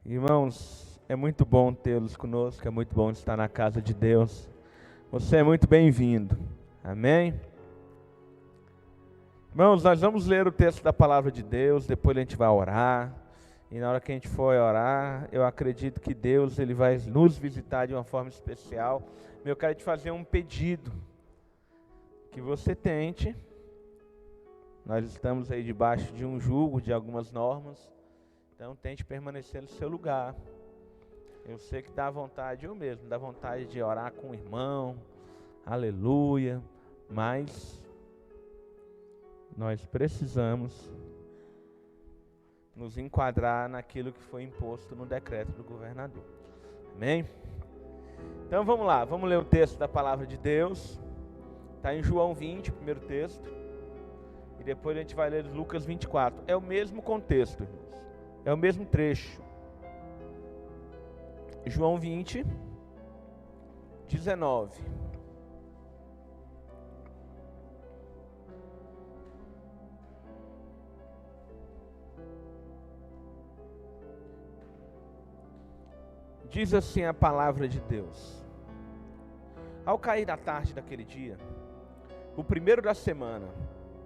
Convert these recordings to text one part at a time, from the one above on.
Irmãos, é muito bom tê-los conosco, é muito bom estar na casa de Deus. Você é muito bem-vindo. Amém? Irmãos, nós vamos ler o texto da palavra de Deus, depois a gente vai orar. E na hora que a gente for orar, eu acredito que Deus ele vai nos visitar de uma forma especial. Eu quero te fazer um pedido, que você tente. Nós estamos aí debaixo de um jugo, de algumas normas. Então tente permanecer no seu lugar. Eu sei que dá vontade, eu mesmo, dá vontade de orar com o irmão, aleluia, mas nós precisamos nos enquadrar naquilo que foi imposto no decreto do governador. Amém? Então vamos lá, vamos ler o texto da palavra de Deus. Está em João 20, o primeiro texto. E depois a gente vai ler Lucas 24. É o mesmo contexto, irmãos. É o mesmo trecho. João 20, 19. Diz assim a palavra de Deus: Ao cair da tarde daquele dia, o primeiro da semana,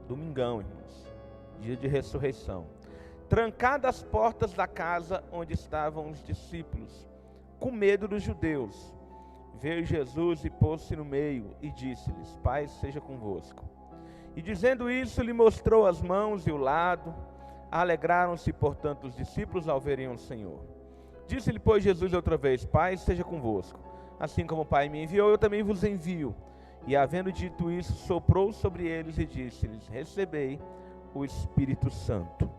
domingão, irmãos, dia de ressurreição, trancadas as portas da casa onde estavam os discípulos, com medo dos judeus, veio Jesus e pôs-se no meio e disse-lhes: Paz seja convosco. E dizendo isso, lhe mostrou as mãos e o lado. Alegraram-se, portanto, os discípulos ao verem o Senhor. Disse-lhe, pois, Jesus outra vez: Paz seja convosco. Assim como o Pai me enviou, eu também vos envio. E havendo dito isso, soprou sobre eles e disse-lhes: Recebei o Espírito Santo.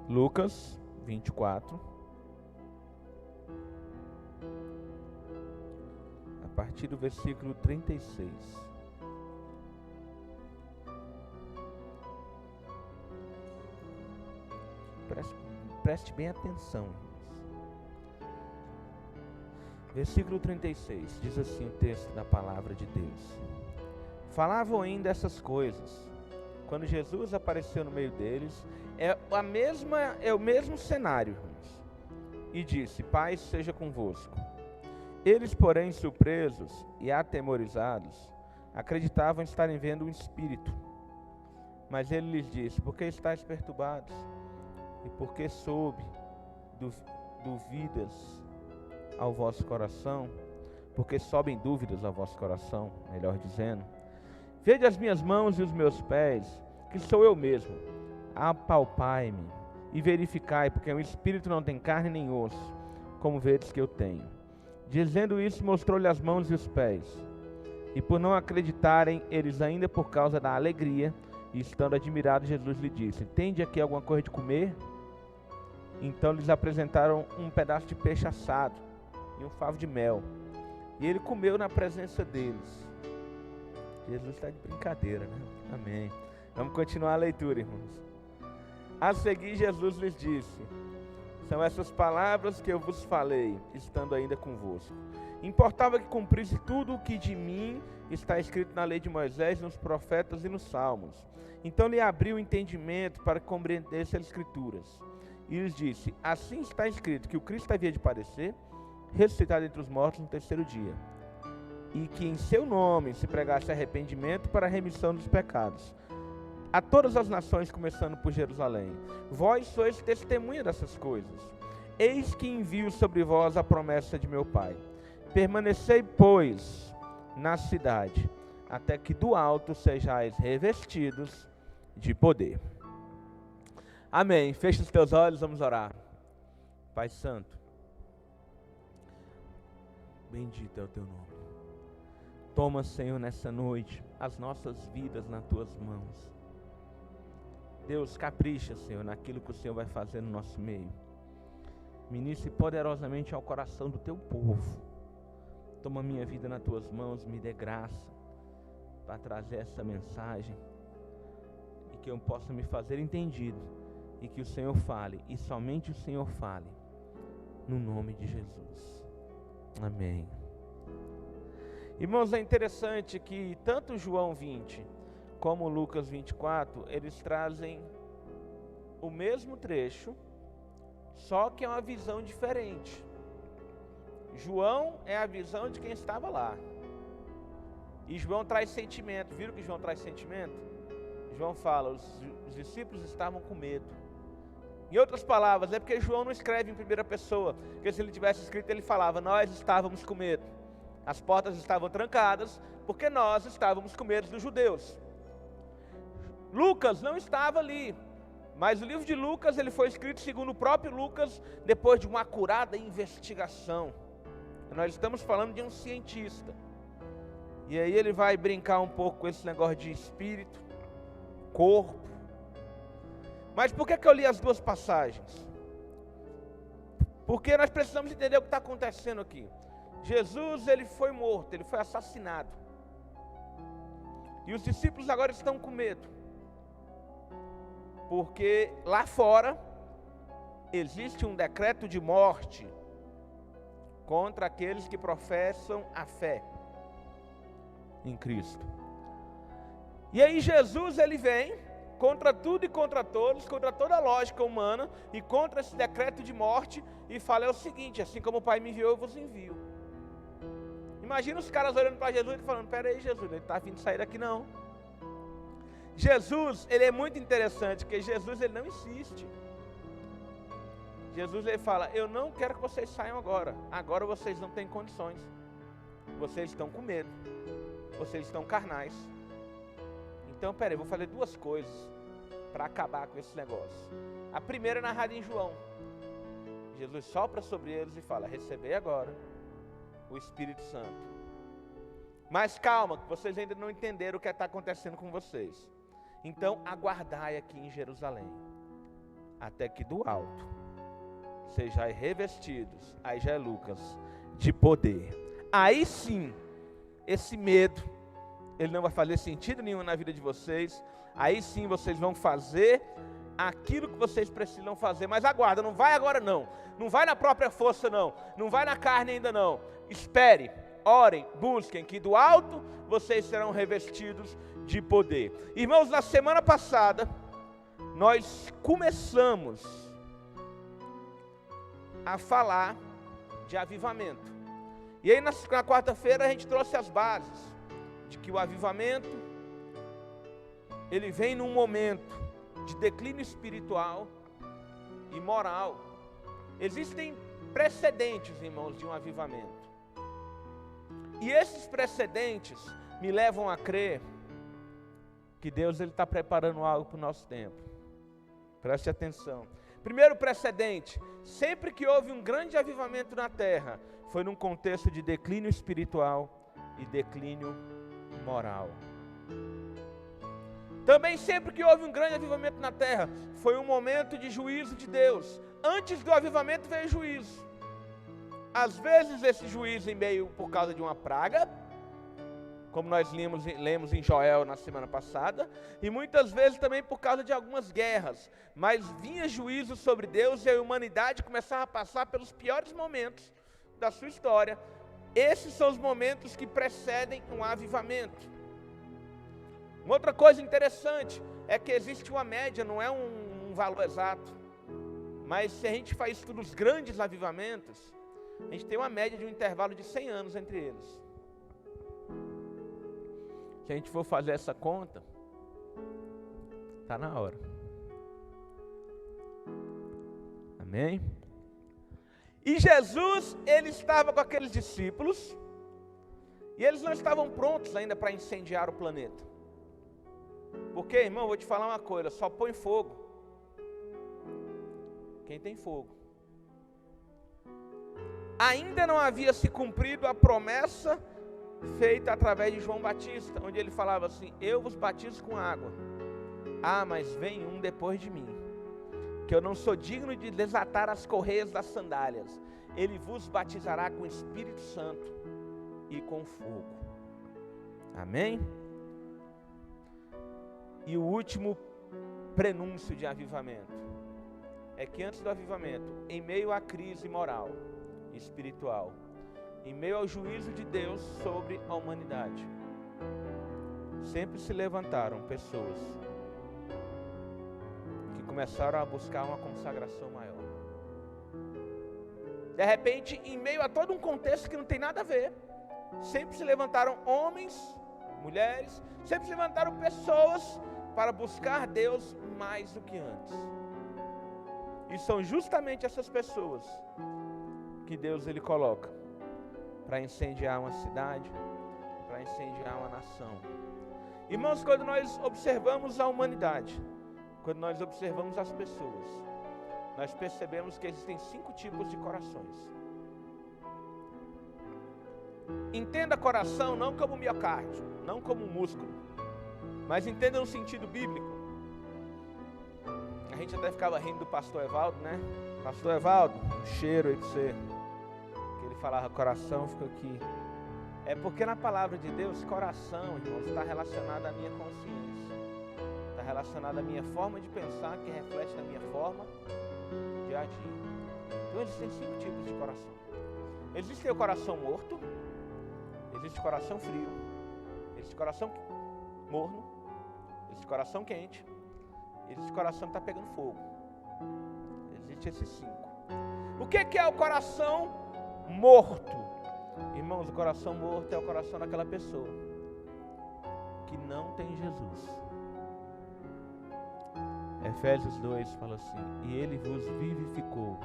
Lucas 24. A partir do versículo 36. Preste bem atenção. Versículo 36, diz assim o texto da palavra de Deus. Falavam ainda essas coisas, quando Jesus apareceu no meio deles, é o mesmo cenário, irmãos, e disse: Paz seja convosco. Eles, porém, surpresos e atemorizados, acreditavam estarem vendo um espírito. Mas ele lhes disse: Por que estáis perturbados? E por que dúvidas ao vosso coração? Porque sobem dúvidas ao vosso coração, melhor dizendo. Vede as minhas mãos e os meus pés, que sou eu mesmo. Apalpai-me e verificai, porque o espírito não tem carne nem osso, como vedes que eu tenho. Dizendo isso, mostrou-lhe as mãos e os pés. E por não acreditarem eles ainda por causa da alegria, e estando admirados, Jesus lhe disse: Tende aqui alguma coisa de comer? Então lhes apresentaram um pedaço de peixe assado e um favo de mel. E ele comeu na presença deles. Jesus está de brincadeira, né? Amém. Vamos continuar a leitura, irmãos. A seguir, Jesus lhes disse: São essas palavras que eu vos falei, estando ainda convosco. Importava que cumprisse tudo o que de mim está escrito na lei de Moisés, nos profetas e nos salmos. Então lhe abriu o entendimento para que compreendesse as escrituras. E lhes disse: Assim está escrito que o Cristo havia de padecer, ressuscitar entre os mortos no terceiro dia, e que em seu nome se pregasse arrependimento para a remissão dos pecados a todas as nações, começando por Jerusalém. Vós sois testemunha dessas coisas. Eis que envio sobre vós a promessa de meu Pai. Permanecei, pois, na cidade, até que do alto sejais revestidos de poder. Amém. Fecha os teus olhos, vamos orar. Pai Santo, bendito é o teu nome. Toma, Senhor, nessa noite, as nossas vidas nas tuas mãos. Deus, capricha, Senhor, naquilo que o Senhor vai fazer no nosso meio. Ministre poderosamente ao coração do teu povo. Toma minha vida nas tuas mãos, me dê graça para trazer essa mensagem e que eu possa me fazer entendido e que o Senhor fale, e somente o Senhor fale, no nome de Jesus. Amém. Irmãos, é interessante que tanto João 20 como Lucas 24, eles trazem o mesmo trecho, Só que é uma visão diferente. João é a visão de quem estava lá. E João traz sentimento. Viram que João traz sentimento? João fala, os discípulos estavam com medo. Em outras palavras, é porque João não escreve em primeira pessoa. Porque se ele tivesse escrito, ele falava, nós estávamos com medo. As portas estavam trancadas, porque nós estávamos com medo dos judeus. Lucas não estava ali. Mas o livro de Lucas, ele foi escrito segundo o próprio Lucas, depois de uma acurada investigação. Nós estamos falando de um cientista. E aí ele vai brincar um pouco com esse negócio de espírito, corpo. Mas por que eu li as duas passagens? Porque nós precisamos entender o que está acontecendo aqui. Jesus, ele foi morto, ele foi assassinado. E os discípulos agora estão com medo. Porque lá fora existe um decreto de morte contra aqueles que professam a fé em Cristo. E aí Jesus, ele vem contra tudo e contra todos, contra toda a lógica humana e contra esse decreto de morte e fala o seguinte, assim como o Pai me enviou, eu vos envio. Imagina os caras olhando para Jesus e falando, pera aí Jesus, ele está a fim de sair daqui não. Jesus, ele é muito interessante, porque Jesus, ele não insiste. Jesus, ele fala, eu não quero que vocês saiam agora. Agora vocês não têm condições. Vocês estão com medo. Vocês estão carnais. Então, peraí, eu vou fazer duas coisas para acabar com esse negócio. A primeira é narrada em João. Jesus sopra sobre eles e fala, recebei agora o Espírito Santo. Mas calma, que vocês ainda não entenderam o que está acontecendo com vocês. Então, aguardai aqui em Jerusalém, até que do alto sejais revestidos, aí já é Lucas, de poder. Aí sim, esse medo, ele não vai fazer sentido nenhum na vida de vocês. Aí sim vocês vão fazer aquilo que vocês precisam fazer. Mas aguarda, não vai agora não. Não vai na própria força não. Não vai na carne ainda não. Espere, orem, busquem, que do alto vocês serão revestidos de poder. Irmãos, na semana passada, nós começamos a falar de avivamento. E aí na quarta-feira a gente trouxe as bases de que o avivamento, ele vem num momento de declínio espiritual e moral. Existem precedentes, irmãos, de um avivamento. E esses precedentes me levam a crer que Deus está preparando algo para o nosso tempo. Preste atenção. Primeiro precedente, sempre que houve um grande avivamento na terra, foi num contexto de declínio espiritual e declínio moral. Também sempre que houve um grande avivamento na terra, foi um momento de juízo de Deus. Antes do avivamento veio juízo. Às vezes esse juízo veio por causa de uma praga, como nós lemos em Joel na semana passada, e muitas vezes também por causa de algumas guerras. Mas vinha juízo sobre Deus e a humanidade começava a passar pelos piores momentos da sua história. Esses são os momentos que precedem um avivamento. Uma outra coisa interessante é que existe uma média, não é um valor exato. Mas se a gente faz estudos dos grandes avivamentos, a gente tem uma média de um intervalo de 100 anos entre eles. Se a gente for fazer essa conta, está na hora. Amém? E Jesus, ele estava com aqueles discípulos, e eles não estavam prontos ainda para incendiar o planeta. Porque, irmão, vou te falar uma coisa, só põe fogo quem tem fogo. Ainda não havia se cumprido a promessa feita através de João Batista, onde ele falava assim, eu vos batizo com água. Ah, mas vem um depois de mim, que eu não sou digno de desatar as correias das sandálias. Ele vos batizará com o Espírito Santo e com fogo. Amém? E o último prenúncio de avivamento é que antes do avivamento, em meio à crise moral e espiritual, em meio ao juízo de Deus sobre a humanidade, sempre se levantaram pessoas que começaram a buscar uma consagração maior. De repente, em meio a todo um contexto que não tem nada a ver, sempre se levantaram homens, mulheres, sempre se levantaram pessoas para buscar Deus mais do que antes. E são justamente essas pessoas que Deus ele coloca para incendiar uma cidade, para incendiar uma nação. Irmãos, quando nós observamos a humanidade, quando nós observamos as pessoas, nós percebemos que existem 5 tipos de corações. Entenda coração não como miocárdio, não como músculo, mas entenda no sentido bíblico. A gente até ficava rindo do pastor Evaldo, né? Pastor Evaldo, um cheiro aí pra você. Que ele falava coração, fica aqui. É porque na palavra de Deus, coração, irmãos, está relacionado à minha consciência. Está relacionado à minha forma de pensar, que reflete na minha forma de agir. Então existem 5 tipos de coração. Existe o coração morto, existe o coração frio, existe o coração morno, existe o coração quente, existe o coração que está pegando fogo. Existe esses 5. O que é o coração morto? Irmãos, o coração morto é o coração daquela pessoa que não tem Jesus. Efésios 2 fala assim: e ele vos vivificou,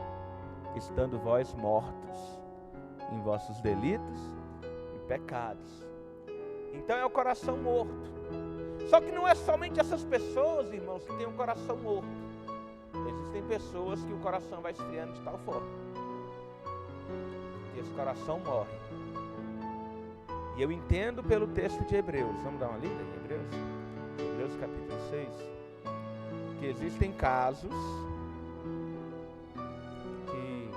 estando vós mortos em vossos delitos e pecados. Então é o coração morto. Só que não é somente essas pessoas, irmãos, que têm um coração morto. Existem pessoas que o coração vai esfriando de tal forma que esse coração morre. E eu entendo pelo texto de Hebreus. Vamos dar uma lida em Hebreus? Hebreus capítulo 6. Que existem casos que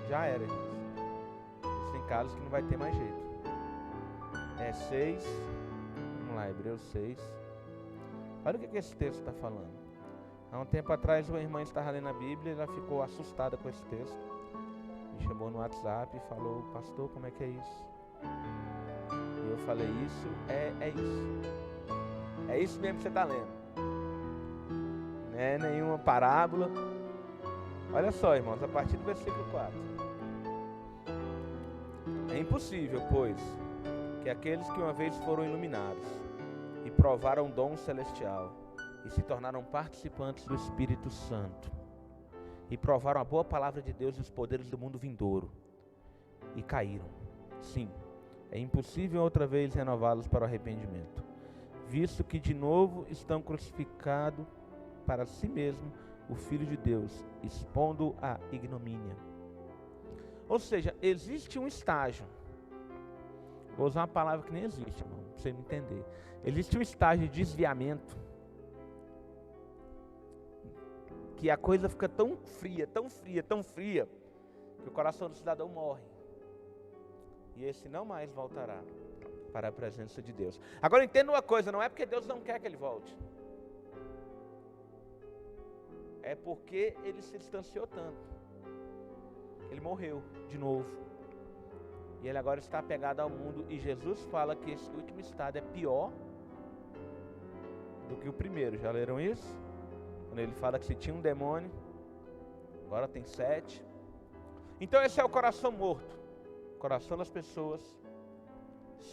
já era. Existem casos que não vai ter mais jeito. É 6. Vamos lá, Hebreus 6. Olha o que esse texto está falando. Há um tempo atrás, uma irmã estava lendo a Bíblia e ela ficou assustada com esse texto. Me chamou no WhatsApp e falou: pastor, como é que é isso? E eu falei: isso é isso. É isso mesmo que você está lendo. Não é nenhuma parábola. Olha só, irmãos, a partir do versículo 4. É impossível, pois, que aqueles que uma vez foram iluminados e provaram o dom celestial e se tornaram participantes do Espírito Santo e provaram a boa palavra de Deus e os poderes do mundo vindouro e caíram. Sim, é impossível outra vez renová-los para o arrependimento, visto que de novo estão crucificados para si mesmo o Filho de Deus, expondo a ignomínia. Ou seja, existe um estágio. Vou usar uma palavra que nem existe, irmão, para você me entender. Existe um estágio de desviamento que a coisa fica tão fria, tão fria, tão fria, que o coração do cidadão morre. E esse não mais voltará para a presença de Deus. Agora entenda uma coisa, não é porque Deus não quer que ele volte. É porque ele se distanciou tanto. Ele morreu de novo. E ele agora está apegado ao mundo. E Jesus fala que esse último estado é pior do que o primeiro. Já leram isso? Quando ele fala que se tinha um demônio, agora tem 7. Então esse é o coração morto. O coração das pessoas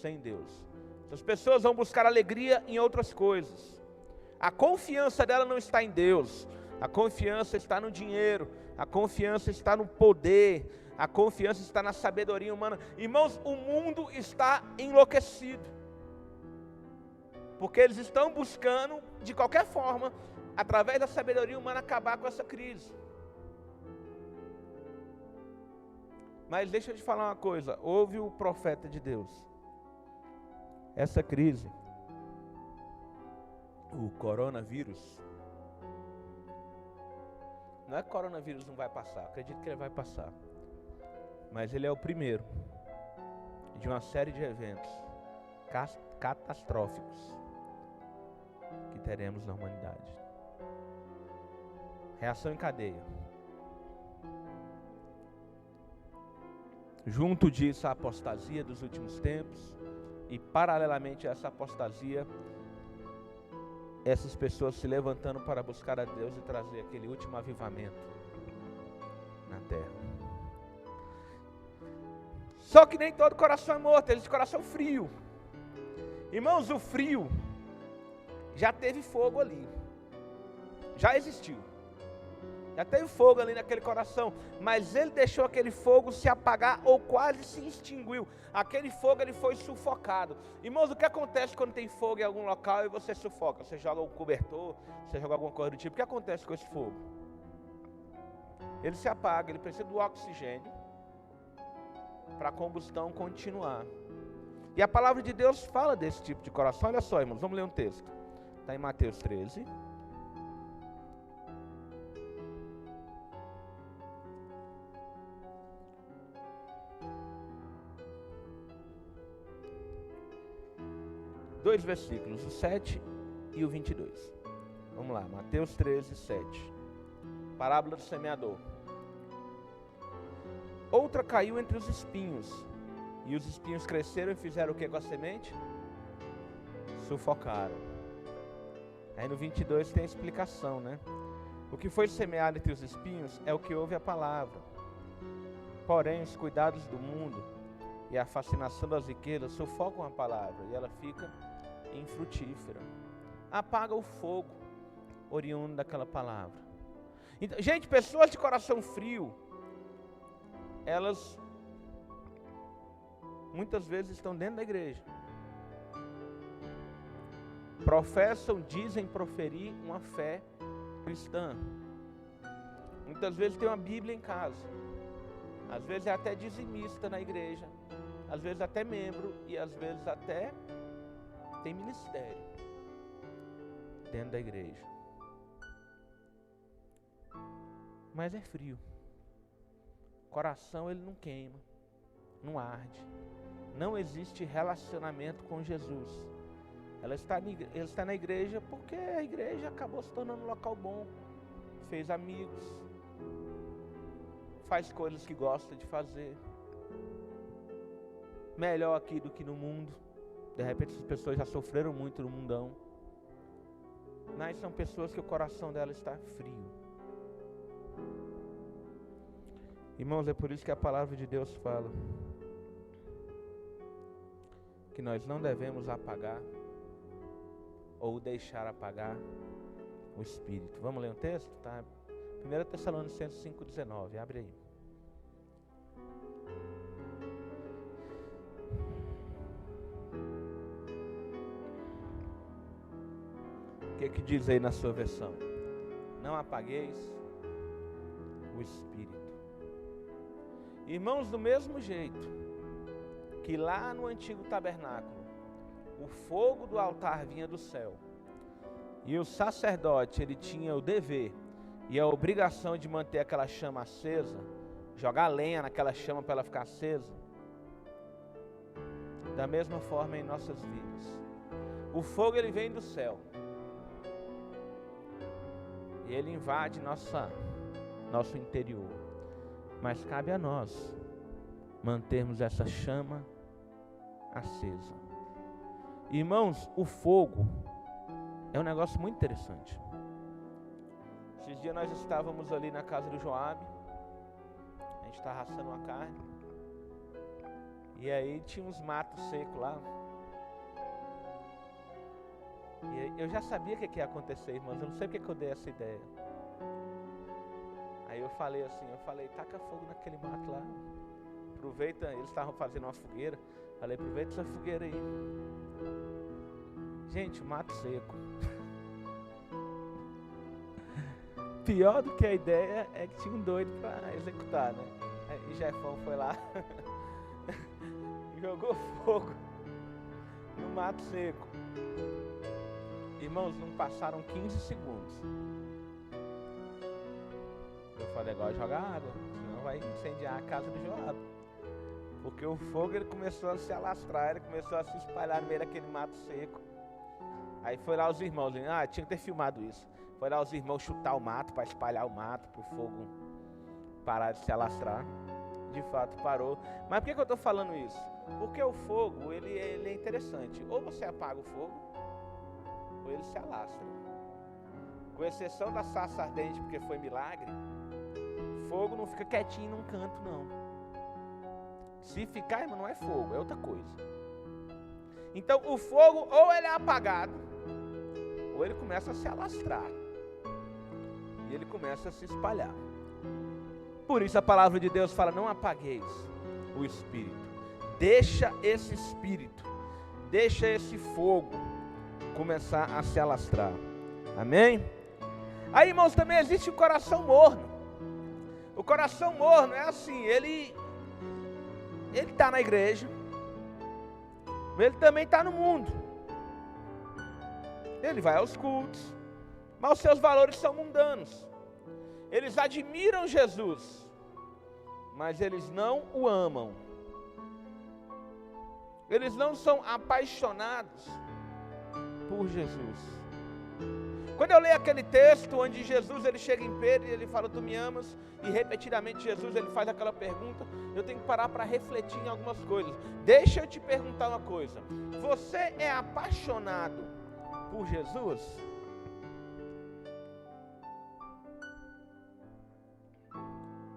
sem Deus. As pessoas vão buscar alegria em outras coisas. A confiança dela não está em Deus. A confiança está no dinheiro. A confiança está no poder. A confiança está na sabedoria humana. Irmãos, o mundo está enlouquecido. Porque eles estão buscando, de qualquer forma, através da sabedoria humana, acabar com essa crise. Mas deixa eu te falar uma coisa. Ouve o profeta de Deus. Essa crise, o coronavírus, não é que o coronavírus não vai passar, acredito que ele vai passar. Mas ele é o primeiro de uma série de eventos catastróficos que teremos na humanidade. Reação em cadeia. Junto disso, a apostasia dos últimos tempos. E paralelamente a essa apostasia, essas pessoas se levantando para buscar a Deus e trazer aquele último avivamento na terra. Só que nem todo coração é morto, existe coração frio. Irmãos, o frio já teve fogo ali. Já existiu. Já teve fogo ali naquele coração, mas ele deixou aquele fogo se apagar ou quase se extinguiu. Aquele fogo ele foi sufocado. Irmãos, o que acontece quando tem fogo em algum local e você sufoca? Você joga um cobertor, você joga alguma coisa do tipo. O que acontece com esse fogo? Ele se apaga, ele precisa do oxigênio para a combustão continuar. E a palavra de Deus fala desse tipo de coração. Olha só, irmãos, vamos ler um texto. Está em Mateus 13. Dois versículos, o 7 e o 22. Vamos lá, Mateus 13, 7. Parábola do semeador. Outra caiu entre os espinhos, e os espinhos cresceram e fizeram o que com a semente? Sufocaram. Aí no 22 tem a explicação, né? O que foi semeado entre os espinhos é o que ouve a palavra. Porém, os cuidados do mundo e a fascinação das riquezas sufocam a palavra, e ela fica infrutífera. Apaga o fogo oriundo daquela palavra. Então, gente, pessoas de coração frio, elas muitas vezes estão dentro da igreja, professam, dizem proferir uma fé cristã, muitas vezes tem uma Bíblia em casa, às vezes é até dizimista na igreja, às vezes até membro e às vezes até tem ministério dentro da igreja, mas é frio. Coração ele não queima, não arde, não existe relacionamento com Jesus. Ele está na igreja porque a igreja acabou se tornando um local bom, fez amigos, faz coisas que gosta de fazer, melhor aqui do que no mundo. De repente essas pessoas já sofreram muito no mundão, mas são pessoas que o coração dela está frio. Irmãos, é por isso que a palavra de Deus fala que nós não devemos apagar ou deixar apagar o Espírito. Vamos ler um texto? Tá? 1 Tessalonicenses 5,19, abre aí. O que diz aí na sua versão? Não apagueis o Espírito. Irmãos, do mesmo jeito que lá no antigo tabernáculo, o fogo do altar vinha do céu, e o sacerdote, ele tinha o dever e a obrigação de manter aquela chama acesa, jogar lenha naquela chama para ela ficar acesa, da mesma forma em nossas vidas. O fogo ele vem do céu, e ele invade nosso interior. Mas cabe a nós mantermos essa chama acesa. Irmãos, o fogo é um negócio muito interessante. Esses dias nós estávamos ali na casa do Joabe, a gente estava assando uma carne, e aí tinha uns matos secos lá. E eu já sabia o que ia acontecer, irmãos, eu não sei porque eu dei essa ideia. Aí eu falei, taca fogo naquele mato lá, aproveita, eles estavam fazendo uma fogueira, falei, aproveita essa fogueira aí. Gente, o mato seco. Pior do que a ideia é que tinha um doido para executar, né? Aí Jefão foi lá e jogou fogo no mato seco. Irmãos, não passaram 15 segundos. Eu falei, agora joga água, senão vai incendiar a casa do Joabe. Porque o fogo ele começou a se alastrar, ele começou a se espalhar no meio daquele mato seco. Aí foi lá os irmãos, tinha que ter filmado isso. Foi lá os irmãos chutar o mato para espalhar o mato, para o fogo parar de se alastrar. De fato parou. Mas por que eu estou falando isso? Porque o fogo ele é interessante. Ou você apaga o fogo, ou ele se alastra. Com exceção da sarça ardente, porque foi milagre, Fogo não fica quietinho num canto, não. Se ficar, irmão, não é fogo, é outra coisa. Então, o fogo, ou ele é apagado, ou ele começa a se alastrar. E ele começa a se espalhar. Por isso a palavra de Deus fala, não apagueis o Espírito. Deixa esse Espírito, deixa esse fogo começar a se alastrar. Amém? Aí, irmãos, também existe o coração morno. O coração morno é assim, ele está na igreja, mas ele também está no mundo. Ele vai aos cultos, mas os seus valores são mundanos. Eles admiram Jesus, mas eles não o amam. Eles não são apaixonados por Jesus. Quando eu leio aquele texto onde Jesus ele chega em Pedro e ele fala, tu me amas? E repetidamente Jesus ele faz aquela pergunta, eu tenho que parar para refletir em algumas coisas. Deixa eu te perguntar uma coisa. Você é apaixonado por Jesus?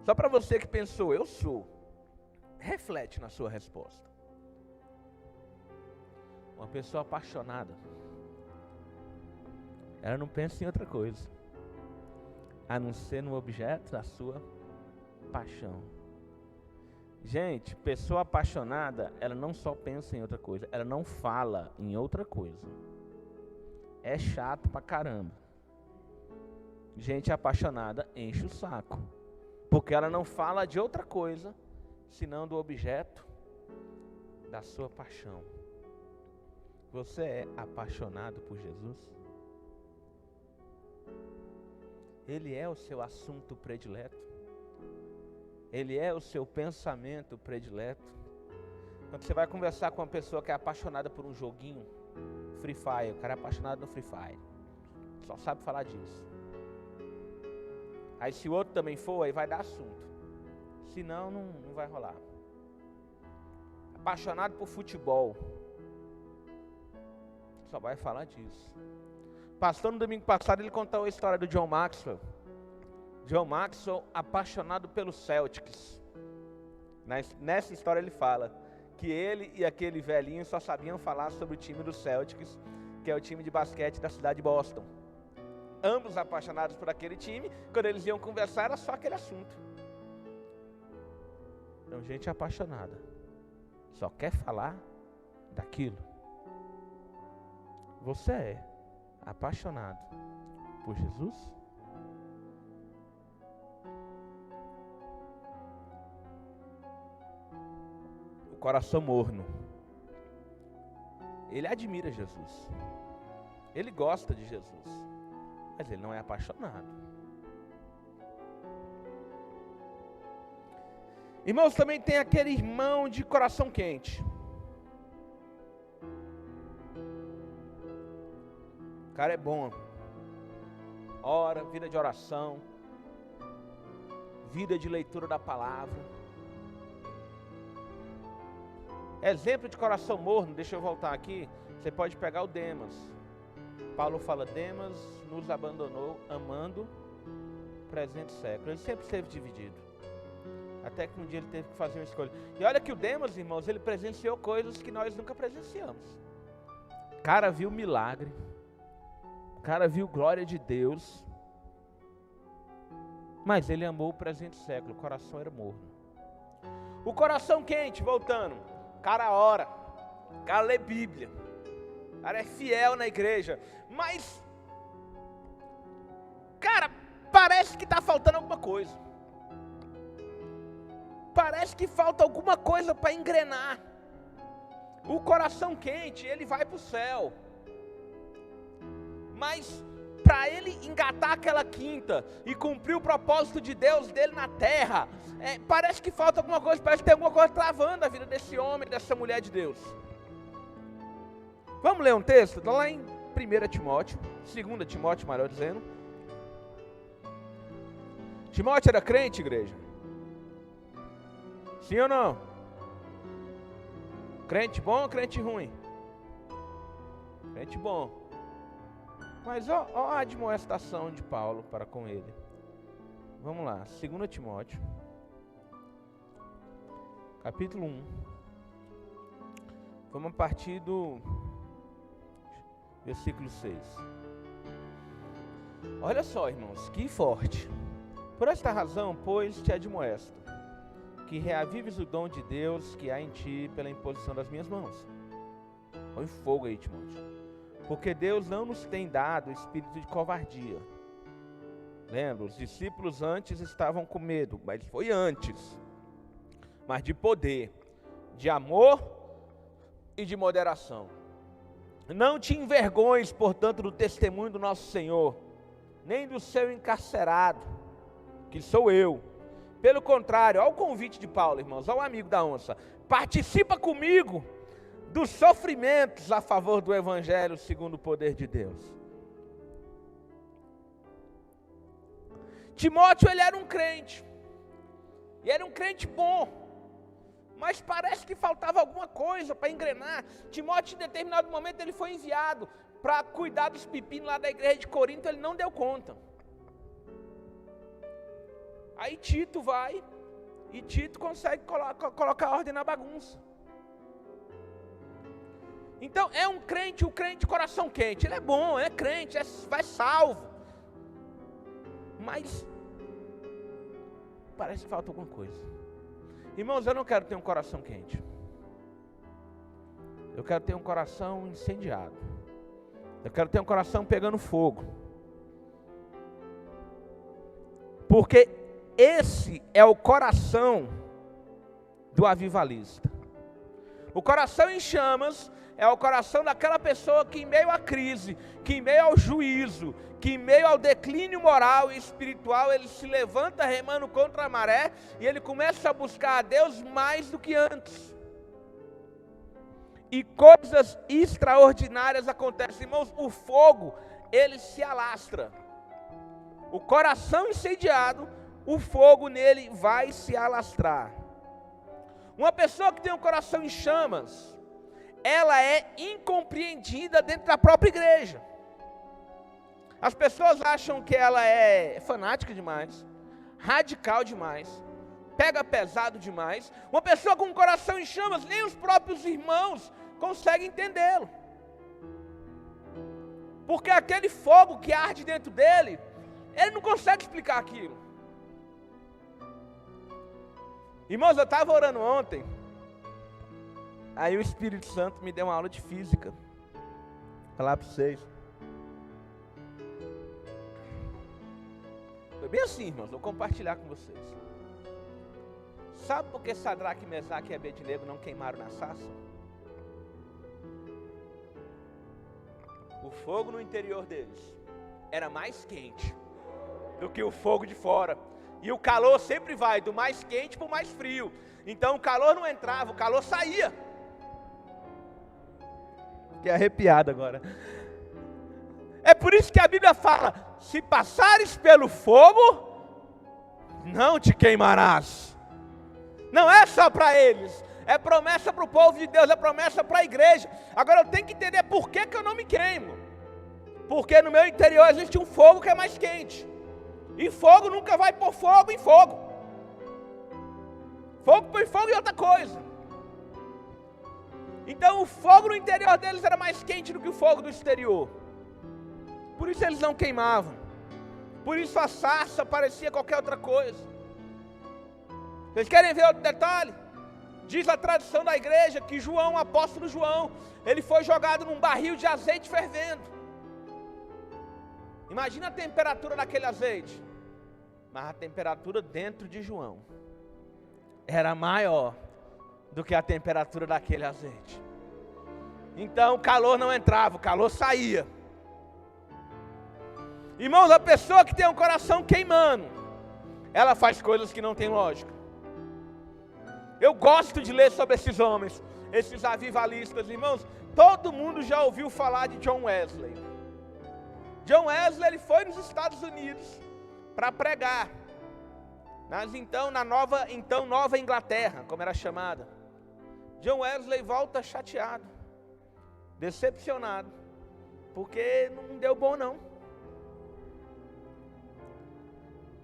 Só para você que pensou, eu sou. Reflete na sua resposta. Uma pessoa apaixonada, ela não pensa em outra coisa, a não ser no objeto da sua paixão. Gente, pessoa apaixonada, ela não só pensa em outra coisa, ela não fala em outra coisa. É chato pra caramba. Gente apaixonada enche o saco, porque ela não fala de outra coisa, senão do objeto da sua paixão. Você é apaixonado por Jesus? Ele é o seu assunto predileto? Ele é o seu pensamento predileto? Quando você vai conversar com uma pessoa que é apaixonada por um joguinho, Free Fire, o cara é apaixonado no Free Fire, só sabe falar disso. Aí se o outro também for, aí vai dar assunto. Senão não vai rolar. Apaixonado por futebol, só vai falar disso. Pastor, no domingo passado, ele contou a história do John Maxwell. John Maxwell, apaixonado pelo Celtics. Nessa história ele fala que ele e aquele velhinho só sabiam falar sobre o time do Celtics, que é o time de basquete da cidade de Boston. Ambos apaixonados por aquele time, quando eles iam conversar era só aquele assunto. Então, gente apaixonada só quer falar daquilo. Você é apaixonado por Jesus? O coração morno, ele admira Jesus, ele gosta de Jesus, mas ele não é apaixonado. Irmãos, também tem aquele irmão de coração quente. O cara é bom, ora, vida de oração, vida de leitura da palavra. Exemplo de coração morno, deixa eu voltar aqui, você pode pegar o Demas. Paulo fala, Demas nos abandonou amando o presente século. Ele sempre esteve dividido, até que um dia ele teve que fazer uma escolha. E olha que o Demas, irmãos, ele presenciou coisas que nós nunca presenciamos. O cara viu milagre, o cara viu glória de Deus, mas ele amou o presente século, o coração era morno. O coração quente, voltando, o cara ora, o cara lê Bíblia, o cara é fiel na igreja, mas, cara, parece que está faltando alguma coisa. Parece que falta alguma coisa para engrenar. O coração quente, ele vai para o céu. Mas para ele engatar aquela quinta e cumprir o propósito de Deus dele na terra, parece que falta alguma coisa, parece que tem alguma coisa travando a vida desse homem, dessa mulher de Deus. Vamos ler um texto? Está lá em 1 Timóteo, 2 Timóteo, melhor dizendo. Timóteo era crente, igreja? Sim ou não? Crente bom ou crente ruim? Crente bom. Mas ó a admoestação de Paulo para com ele. Vamos lá, 2 Timóteo, capítulo 1. Vamos a partir do versículo 6. Olha só, irmãos, que forte. Por esta razão, pois, te admoesto, que reavives o dom de Deus que há em ti pela imposição das minhas mãos. Põe fogo aí, Timóteo. Porque Deus não nos tem dado espírito de covardia. Lembra, os discípulos antes estavam com medo, mas foi antes. Mas de poder, de amor e de moderação. Não te envergonhes, portanto, do testemunho do nosso Senhor, nem do seu encarcerado, que sou eu. Pelo contrário, ao convite de Paulo, irmãos, ao amigo da onça, participa comigo dos sofrimentos a favor do Evangelho segundo o poder de Deus. Timóteo, ele era um crente, e era um crente bom, mas parece que faltava alguma coisa para engrenar. Timóteo, em determinado momento, ele foi enviado para cuidar dos pepinos lá da igreja de Corinto, ele não deu conta. Aí Tito vai, e Tito consegue colocar ordem na bagunça. Então é um crente de coração quente, ele é bom, é crente, vai salvo. Mas parece que falta alguma coisa. Irmãos, eu não quero ter um coração quente. Eu quero ter um coração incendiado. Eu quero ter um coração pegando fogo. Porque esse é o coração do avivalista. O coração em chamas é o coração daquela pessoa que em meio à crise, que em meio ao juízo, que em meio ao declínio moral e espiritual, ele se levanta remando contra a maré e ele começa a buscar a Deus mais do que antes. E coisas extraordinárias acontecem. Irmãos, o fogo, ele se alastra. O coração incendiado, o fogo nele vai se alastrar. Uma pessoa que tem um coração em chamas, ela é incompreendida dentro da própria igreja. As pessoas acham que ela é fanática demais, radical demais, pega pesado demais. Uma pessoa com um coração em chamas, nem os próprios irmãos conseguem entendê-lo. Porque aquele fogo que arde dentro dele, ele não consegue explicar aquilo. Irmãos, eu estava orando ontem, aí o Espírito Santo me deu uma aula de física. Vou falar para vocês. Foi bem assim, irmãos, vou compartilhar com vocês. Sabe por que Sadraque, Mesaque e Abednego não queimaram na sarça? O fogo no interior deles era mais quente do que o fogo de fora. E o calor sempre vai do mais quente para o mais frio. Então o calor não entrava, o calor saía. Fiquei arrepiado agora. É por isso que a Bíblia fala: se passares pelo fogo, não te queimarás. Não é só para eles, é promessa para o povo de Deus, é promessa para a igreja. Agora eu tenho que entender por que eu não me queimo. Porque no meu interior existe um fogo que é mais quente. E fogo nunca vai pôr fogo em fogo. Fogo põe fogo em outra coisa. Então o fogo no interior deles era mais quente do que o fogo do exterior. Por isso eles não queimavam. Por isso a sarça parecia qualquer outra coisa. Vocês querem ver outro detalhe? Diz a tradição da igreja que João, o apóstolo João, ele foi jogado num barril de azeite fervendo. Imagina a temperatura daquele azeite. Mas a temperatura dentro de João era maior do que a temperatura daquele azeite. Então o calor não entrava, o calor saía. Irmãos, a pessoa que tem um coração queimando, ela faz coisas que não tem lógica. Eu gosto de ler sobre esses homens, esses avivalistas, irmãos. Todo mundo já ouviu falar de John Wesley. John Wesley, ele foi nos Estados Unidos para pregar, na Nova Inglaterra, como era chamada. John Wesley volta chateado, decepcionado, porque não deu bom não.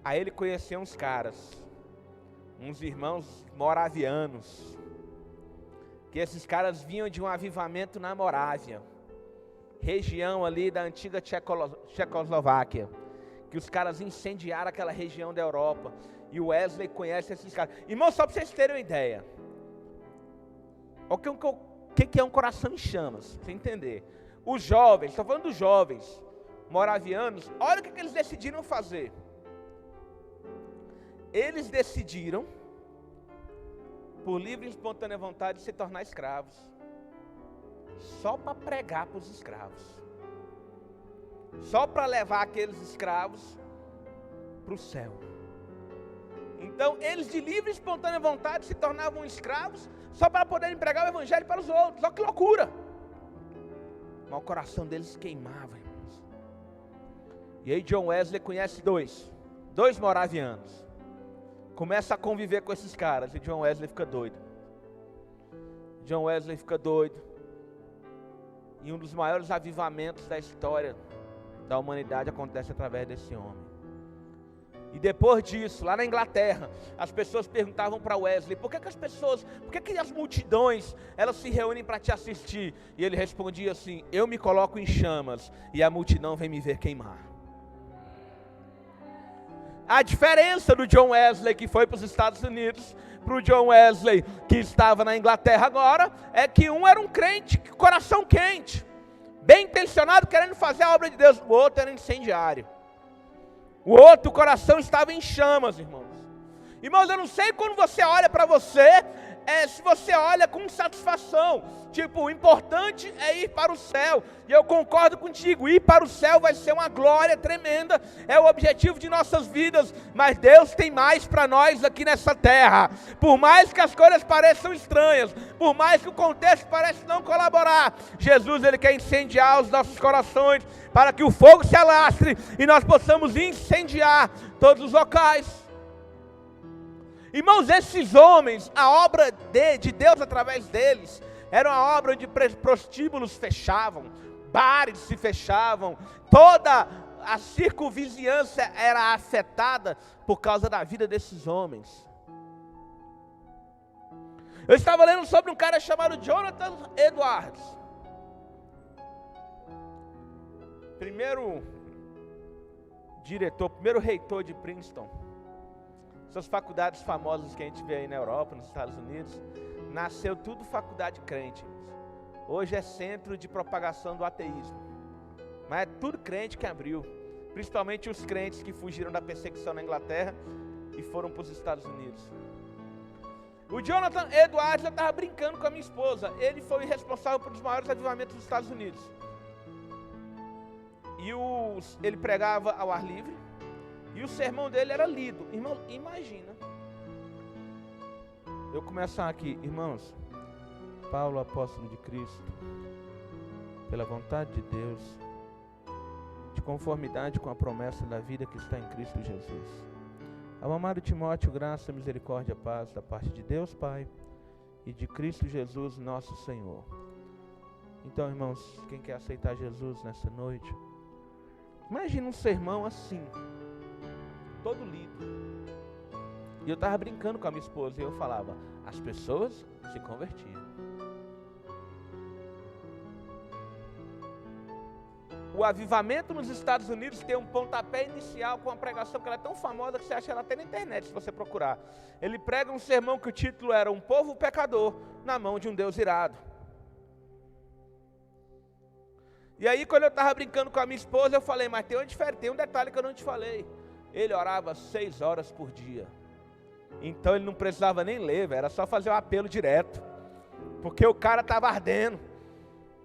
Aí ele conheceu uns caras, uns irmãos moravianos, que esses caras vinham de um avivamento na Morávia, região ali da antiga Tchecoslováquia, que os caras incendiaram aquela região da Europa, e o Wesley conhece esses caras. Irmão, só para vocês terem uma ideia, o que é um coração em chamas, pra você entender. Os jovens, estou falando dos jovens moravianos, olha o que eles decidiram fazer. Eles decidiram, por livre e espontânea vontade, se tornar escravos, só para pregar para os escravos, só para levar aqueles escravos para o céu. Então eles de livre e espontânea vontade se tornavam escravos, só para poderem pregar o evangelho para os outros. Olha que loucura! Mas o coração deles queimava, irmãos. E aí John Wesley conhece dois moravianos, começa a conviver com esses caras, e John Wesley fica doido. John Wesley fica doido, e um dos maiores avivamentos da história da humanidade acontece através desse homem. E depois disso, lá na Inglaterra, as pessoas perguntavam para Wesley, por que as multidões, elas se reúnem para te assistir? E ele respondia assim: eu me coloco em chamas, e a multidão vem me ver queimar. A diferença do John Wesley que foi para os Estados Unidos, para o John Wesley que estava na Inglaterra agora, é que um era um crente, coração quente, bem intencionado, querendo fazer a obra de Deus. O outro era incendiário. O outro, o coração estava em chamas, irmãos. Irmãos, eu não sei quando você olha para você, se você olha com satisfação, tipo, o importante é ir para o céu, e eu concordo contigo, ir para o céu vai ser uma glória tremenda, é o objetivo de nossas vidas, mas Deus tem mais para nós aqui nessa terra. Por mais que as coisas pareçam estranhas, por mais que o contexto pareça não colaborar, Jesus, Ele quer incendiar os nossos corações, para que o fogo se alastre, e nós possamos incendiar todos os locais. Irmãos, esses homens, a obra de Deus através deles, era uma obra onde prostíbulos fechavam, bares se fechavam, toda a circunvizinhança era afetada por causa da vida desses homens. Eu estava lendo sobre um cara chamado Jonathan Edwards, primeiro reitor de Princeton. Essas faculdades famosas que a gente vê aí na Europa, nos Estados Unidos, nasceu tudo faculdade crente. Hoje é centro de propagação do ateísmo, mas é tudo crente que abriu, principalmente os crentes que fugiram da perseguição na Inglaterra e foram para os Estados Unidos. O Jonathan Edwards, eu estava brincando com a minha esposa, ele foi responsável por um dos maiores avivamentos dos Estados Unidos. E ele pregava ao ar livre, e o sermão dele era lido. Irmão, imagina. Eu começar aqui, irmãos. Paulo, apóstolo de Cristo, pela vontade de Deus, de conformidade com a promessa da vida que está em Cristo Jesus. Ao amado Timóteo, graça, misericórdia, paz da parte de Deus Pai e de Cristo Jesus, nosso Senhor. Então, irmãos, quem quer aceitar Jesus nessa noite, imagina um sermão assim, todo lido. E eu estava brincando com a minha esposa e eu falava, as pessoas se convertiam. O avivamento nos Estados Unidos tem um pontapé inicial com uma pregação que ela é tão famosa que você acha ela até na internet, se você procurar. Ele prega um sermão que o título era Um Povo Pecador na Mão de um Deus Irado. E aí, quando eu estava brincando com a minha esposa, eu falei, mas tem um detalhe que eu não te falei. Ele orava 6 horas por dia. Então ele não precisava nem ler, era só fazer um apelo direto. Porque o cara estava ardendo.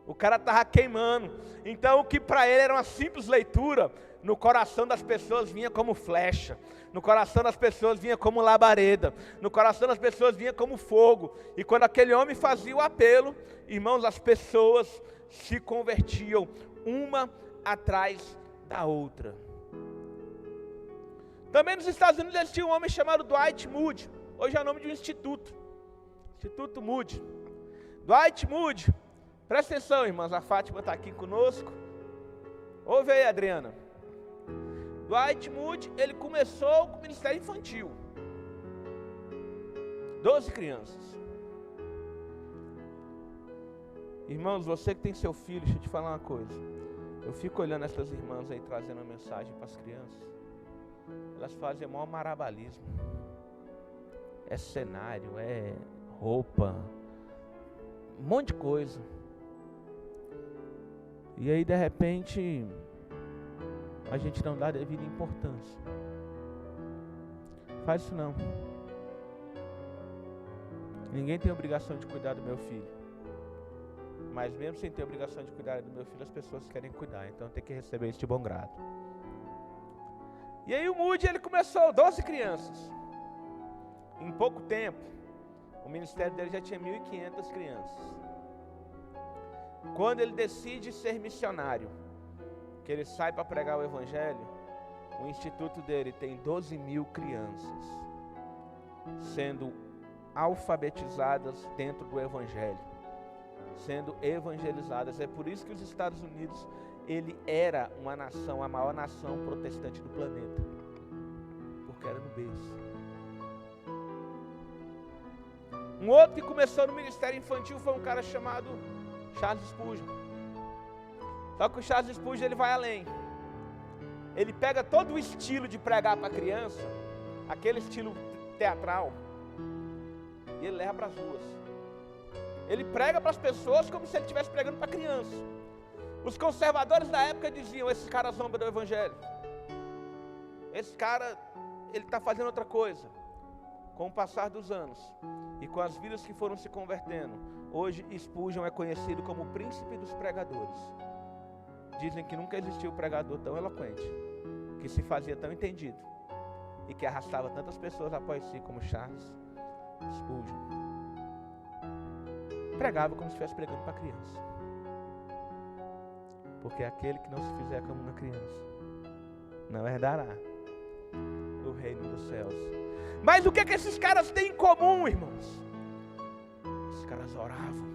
O cara estava queimando. Então o que para ele era uma simples leitura, no coração das pessoas vinha como flecha. No coração das pessoas vinha como labareda. No coração das pessoas vinha como fogo. E quando aquele homem fazia o apelo, irmãos, as pessoas se convertiam uma atrás da outra. Também nos Estados Unidos existia um homem chamado Dwight Moody. Hoje é o nome de um instituto. Instituto Moody. Dwight Moody. Presta atenção, irmãs. A Fátima está aqui conosco. Ouve aí, Adriana. Dwight Moody, ele começou com o ministério infantil. 12 crianças. Irmãos, você que tem seu filho, deixa eu te falar uma coisa. Eu fico olhando essas irmãs aí, trazendo uma mensagem para as crianças. Elas fazem o maior marabalismo. É cenário, é roupa, um monte de coisa. E aí, de repente, a gente não dá a devida importância. Faz isso não. Ninguém tem obrigação de cuidar do meu filho. Mas mesmo sem ter obrigação de cuidar do meu filho, as pessoas querem cuidar. Então tem que receber isso de bom grado. E aí o Moody, ele começou 12 crianças. Em pouco tempo, o ministério dele já tinha 1.500 crianças. Quando ele decide ser missionário, que ele sai para pregar o evangelho, o instituto dele tem 12.000 crianças sendo alfabetizadas dentro do evangelho, sendo evangelizadas. É por isso que os Estados Unidos, ele era uma nação, a maior nação protestante do planeta, porque era no berço. Um outro que começou no ministério infantil foi um cara chamado Charles Spurgeon. Só que o Charles Spurgeon, ele vai além. Ele pega todo o estilo de pregar para criança, aquele estilo teatral, e ele leva para as ruas. Ele prega para as pessoas como se ele estivesse pregando para criança. Os conservadores da época diziam: esse cara zomba do evangelho, esse cara, ele está fazendo outra coisa. Com o passar dos anos e com as vidas que foram se convertendo, hoje Spurgeon é conhecido como o príncipe dos pregadores. Dizem que nunca existiu um pregador tão eloquente, que se fazia tão entendido e que arrastava tantas pessoas após si como Charles Spurgeon. Pregava como se estivesse pregando para criança, porque aquele que não se fizer como uma criança não herdará o reino dos céus. Mas o que é que esses caras têm em comum, irmãos? Esses caras oravam.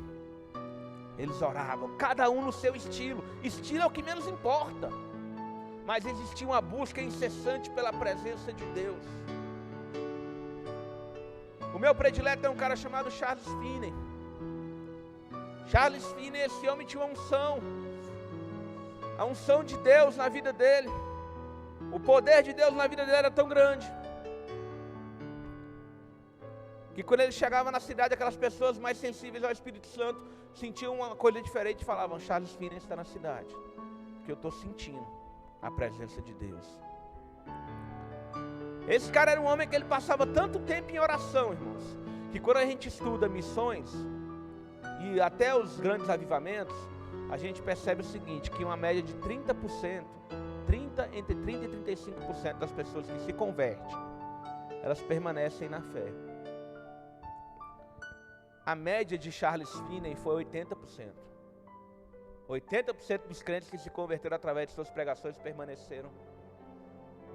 Eles oravam, cada um no seu estilo. Estilo é o que menos importa. Mas existia uma busca incessante pela presença de Deus. O meu predileto é um cara chamado Charles Finney. Charles Finney, esse homem tinha uma unção. A unção de Deus na vida dele. O poder de Deus na vida dele era tão grande que quando ele chegava na cidade, aquelas pessoas mais sensíveis ao Espírito Santo sentiam uma coisa diferente e falavam: Charles Finney está na cidade, porque eu estou sentindo a presença de Deus. Esse cara era um homem que ele passava tanto tempo em oração, irmãos, que quando a gente estuda missões e até os grandes avivamentos, a gente percebe o seguinte, que uma média de 30%, entre 30% e 35% das pessoas que se convertem, elas permanecem na fé. A média de Charles Finney foi 80%. 80% dos crentes que se converteram através de suas pregações permaneceram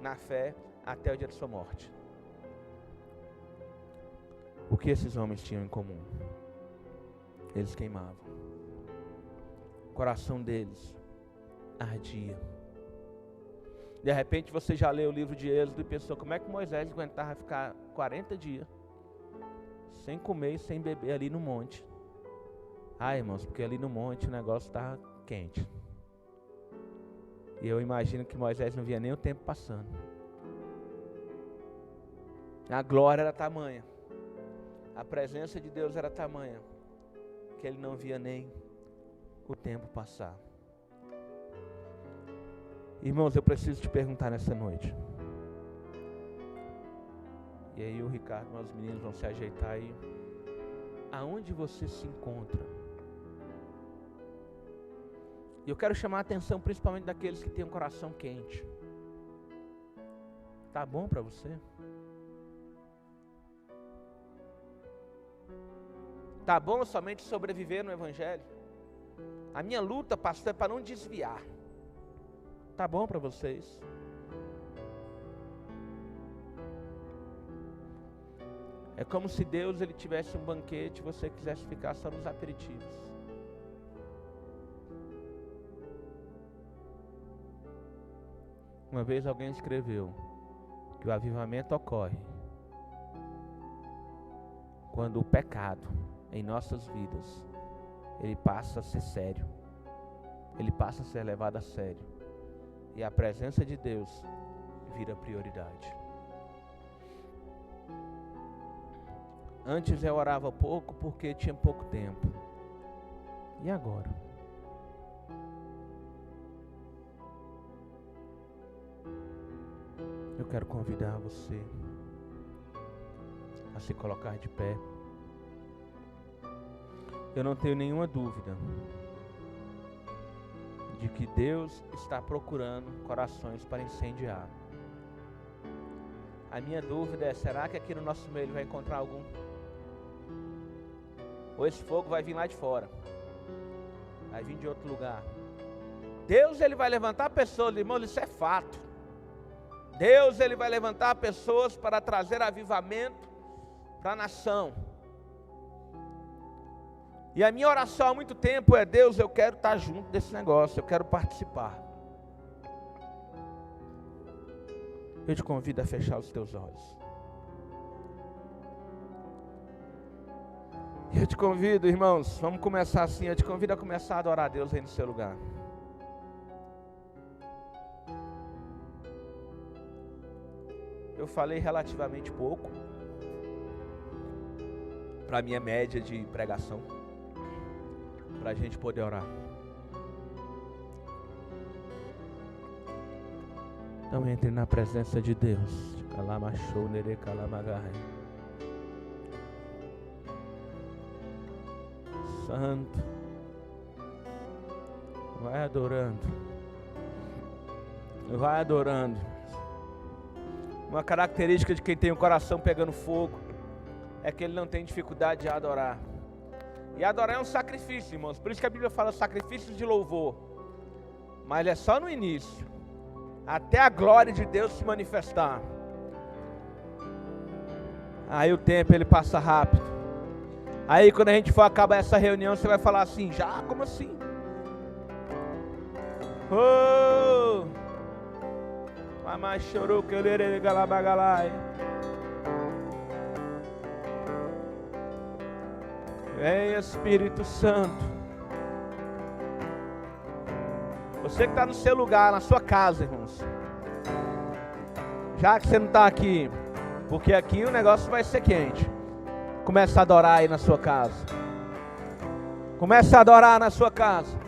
na fé até o dia de sua morte. O que esses homens tinham em comum? Eles queimavam. O coração deles ardia. De repente você já leu o livro de Êxodo e pensou: como é que Moisés aguentava ficar 40 dias sem comer e sem beber ali no monte? Ah, irmãos, porque ali no monte o negócio está quente. E eu imagino que Moisés não via nem o tempo passando. A glória era tamanha, a presença de Deus era tamanha, que ele não via nem o tempo passar. Irmãos, eu preciso te perguntar nessa noite. E aí o Ricardo e os meninos vão se ajeitar aí. Aonde você se encontra? E eu quero chamar a atenção principalmente daqueles que têm um coração quente. Tá bom para você? Tá bom somente sobreviver no Evangelho? A minha luta, pastor, é para não desviar. Tá bom para vocês? É como se Deus ele tivesse um banquete e você quisesse ficar só nos aperitivos. Uma vez alguém escreveu que o avivamento ocorre quando o pecado em nossas vidas, ele passa a ser sério, ele passa a ser levado a sério, e a presença de Deus vira prioridade. Antes eu orava pouco porque tinha pouco tempo. E agora? Eu quero convidar você a se colocar de pé. Eu não tenho nenhuma dúvida de que Deus está procurando corações para incendiar. A minha dúvida é, será que aqui no nosso meio ele vai encontrar algum? Ou esse fogo vai vir lá de fora? Vai vir de outro lugar? Deus, ele vai levantar pessoas, irmãos, isso é fato. Deus, ele vai levantar pessoas para trazer avivamento para a nação. E a minha oração há muito tempo é: Deus, eu quero estar junto desse negócio, eu quero participar. Eu te convido a fechar os teus olhos. Eu te convido, irmãos, vamos começar assim, eu te convido a começar a adorar a Deus aí no seu lugar. Eu falei relativamente pouco para a minha média de pregação, para a gente poder orar. Então entre na presença de Deus. Kalamashou nere kalamagai. Santo. Vai adorando. Vai adorando. Uma característica de quem tem o coração pegando fogo é que ele não tem dificuldade de adorar. E adorar é um sacrifício, irmãos. Por isso que a Bíblia fala sacrifício de louvor. Mas é só no início, até a glória de Deus se manifestar. Aí o tempo ele passa rápido. Aí quando a gente for acabar essa reunião, você vai falar assim: já? Como assim? Oh! Mamãe chorou que eu lerei galabagalai. Vem Espírito Santo. Você que está no seu lugar, na sua casa, irmãos. Já que você não está aqui, porque aqui o negócio vai ser quente. Começa a adorar aí na sua casa. Começa a adorar na sua casa.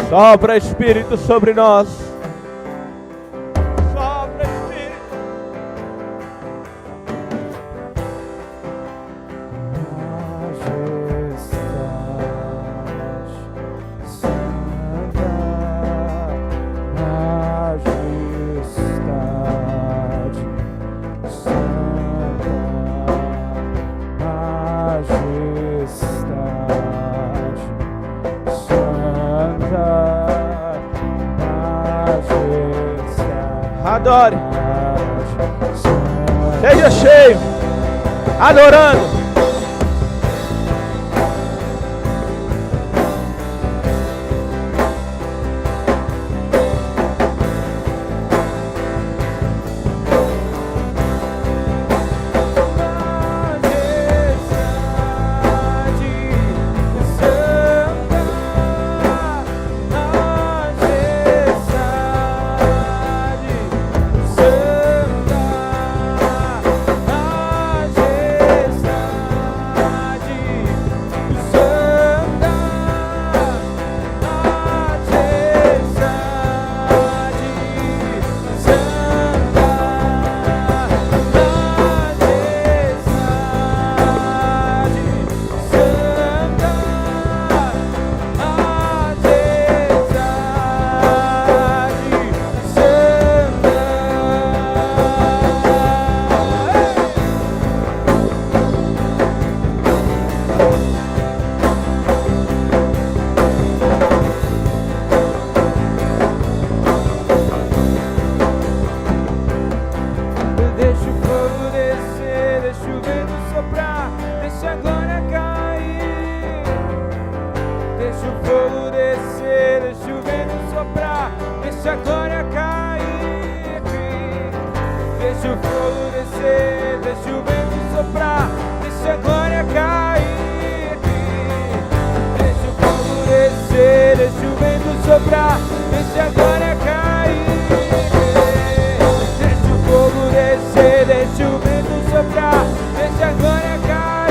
Sopra Espírito sobre nós. Sopra Espírito. Adore. Seja cheio. Adorando. deixa a glória cair. Deixa o fogo descer, deixa o vento soprar, deixa a glória cair. Deixa o fogo descer, deixa o vento soprar, deixa a glória cair. Deixa o fogo descer, deixa o vento soprar, deixa a glória cair.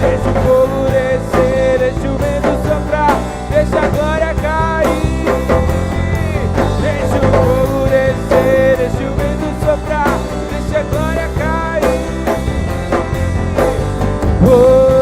Deixa o fogo descer, deixa o vento soprar, deixa a glória cair. Deixa o fogo descer, deixa o vento soprar, deixa a glória cair. Oh.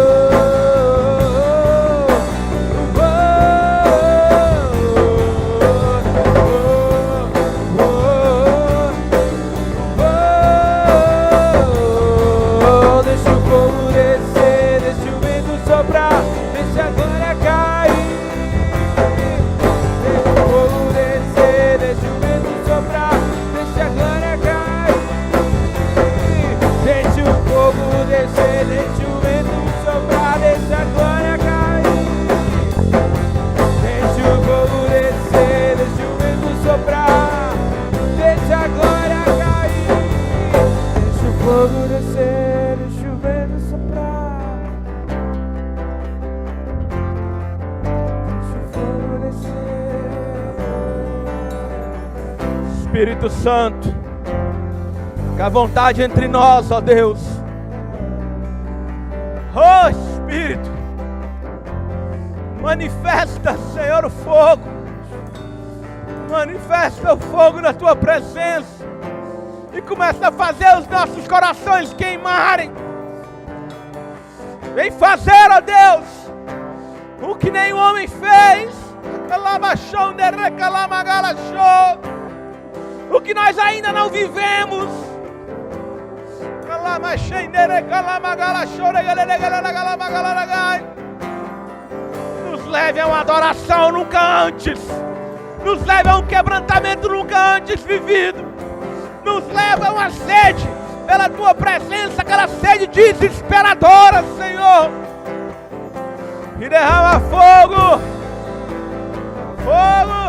Espírito Santo, que a vontade entre nós, ó Deus. Oh Espírito, manifesta, Senhor, o fogo. Manifesta o fogo na tua presença e começa a fazer os nossos corações queimarem. Vem fazer, ó Deus, o que nenhum homem fez. O que nós ainda não vivemos. Nos leve a uma adoração nunca antes. Nos leve a um quebrantamento nunca antes vivido. Nos leve a uma sede pela tua presença, aquela sede desesperadora, Senhor. E derrama fogo. Fogo.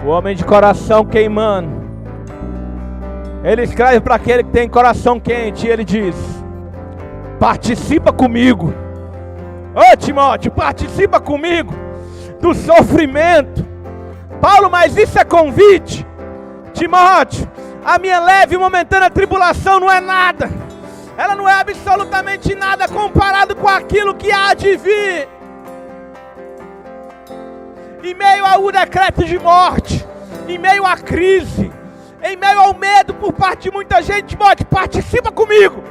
O homem de coração queimando, ele escreve para aquele que tem coração quente, e ele diz: participa comigo. Ô Timóteo, participa comigo do sofrimento. Paulo, mas isso é convite. Timóteo, a minha leve e momentânea tribulação não é nada. Ela não é absolutamente nada comparado com aquilo que há de vir. Em meio ao decreto de morte, em meio à crise, em meio ao medo por parte de muita gente, Timóteo, participa comigo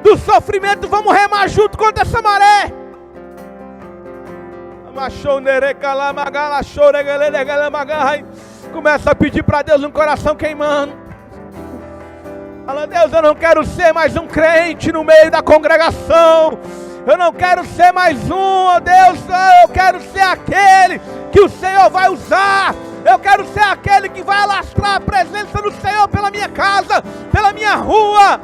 do sofrimento, vamos remar junto contra essa maré. Começa a pedir para Deus um coração queimando. Fala, Deus, eu não quero ser mais um crente no meio da congregação. Eu não quero ser mais um, oh Deus, eu quero ser aquele que o Senhor vai usar. Eu quero ser aquele que vai alastrar a presença do Senhor pela minha casa, pela minha rua.